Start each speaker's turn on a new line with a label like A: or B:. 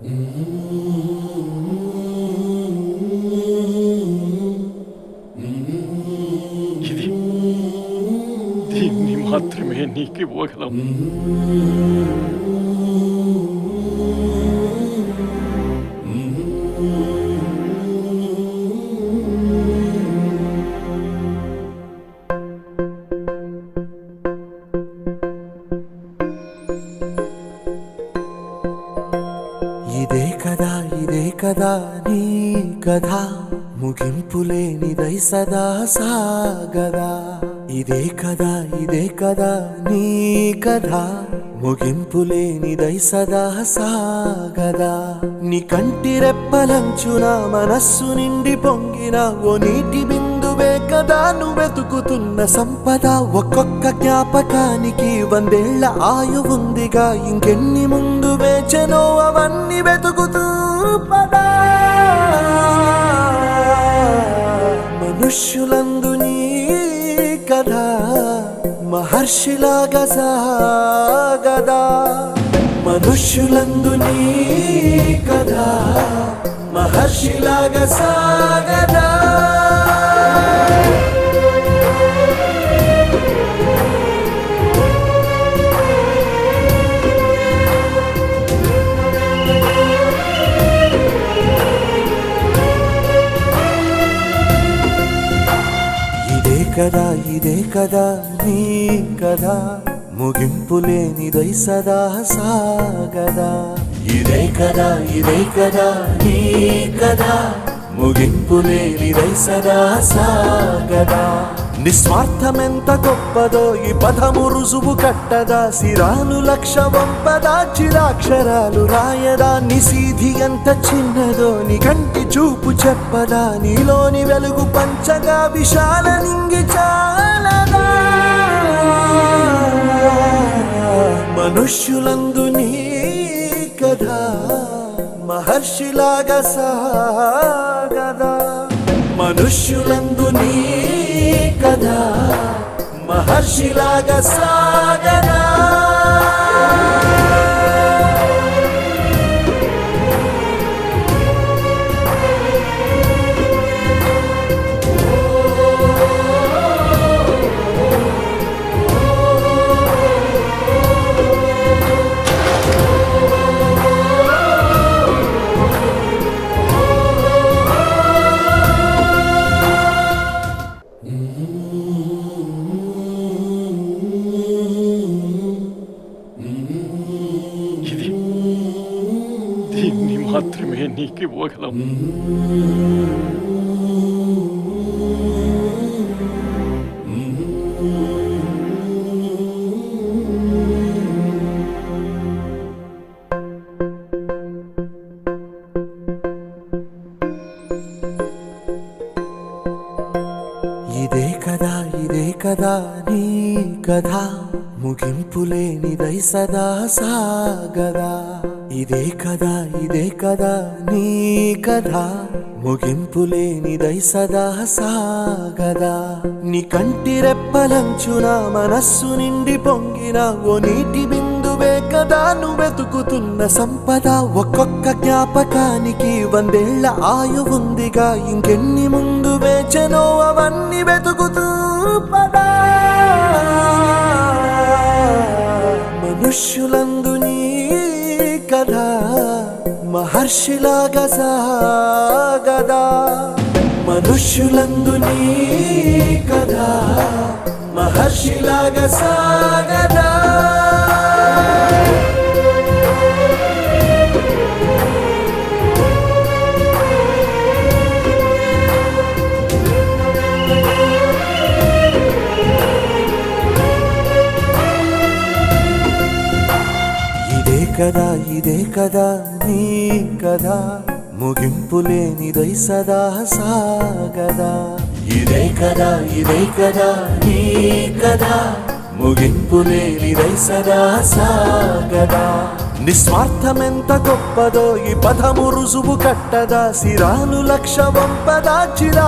A: ఇది దీన్ని మాత్రమే నీకు ఇవ్వగలం.
B: ఇదే కదా నీ కథ, ముగింపులేనిదై సదా సాగదా. ఇదే కదా నీ కథ, ముగింపులేనిదై సదా సాగదా. నీ కంటి రెప్పలంచున మనస్సు నిండి పొంగిన ఓ నీటి బిందువే కదా నువ్వెతుకుతున్న సంపద. ఒక్కొక్క జ్ఞాపకానికి 100 ఏళ్ల ఆయువుందిగా, ఇంకెన్ని ముందు వేచనో అవన్నీ వెతుకుతూ పదా. మనుష్యులందు నీ కథ మహర్షిలాగా సాగదా. మనుష్యులందు నీ కథ మహర్షిలాగా సాగదా. ఇదే కదా నీ కథ, ముగింపులేనిదై సదా సాగదా. ఇదే కదా నీ కథ, ముగింపులేనిదై సదా సాగదా. నిస్వార్థమెంత గొప్పదో ఈ పదము రుజువు కట్టదా. సిరాలు లక్ష వంపదా, చిరాక్షరాలు రాయదా. నిశీధి ఎంత చిన్నదో నీ కంటి చూపు చెప్పదా. నీలోని వెలుగు పంచగా విశాల నింగి చాలదా. మనుష్యులందు నీ కథ మహర్షిలాగా సాగదా. మనుష్యులందు నీ కథ మహర్షిలాగా సాగదా.
A: ఇది దీన్ని మాత్రమే నీకు ఇవ్వగలం.
B: ఇదే కదా నీ కథ, ముగింపులేనిదై సదా సాగదా. ఇదే కదా నీ కథ, ముగింపులేనిదై సదా సాగదా. నీ కంటి రెప్పలంచున మనస్సు నిండి పొంగిన ఓ నీటి బిందువే కదా నువ్వెతుకుతున్న సంపద. ఒక్కొక్క జ్ఞాపకానికి 100 ఏళ్ల ఆయువుందిగా, ఇంకెన్ని ముందు వేచనో అవన్నీ వెతుకుతూ పదా. మనుష్యులందు నీ కథ మహర్షిలాగా సాగదా. మనుష్యులందు నీ కథ మహర్షిలాగా సాగదా. ఇదే కదా నీ కథ, ముగింపులేనిదై సదా సాగదా. ఇదే కదా నీ కథ, ముగింపులేనిదై సదా సాగదా. నిస్వార్థమెంత గొప్పదో ఈ పదము రుజువు కట్టదా. సిరాలు లక్ష వంపదా, చిరా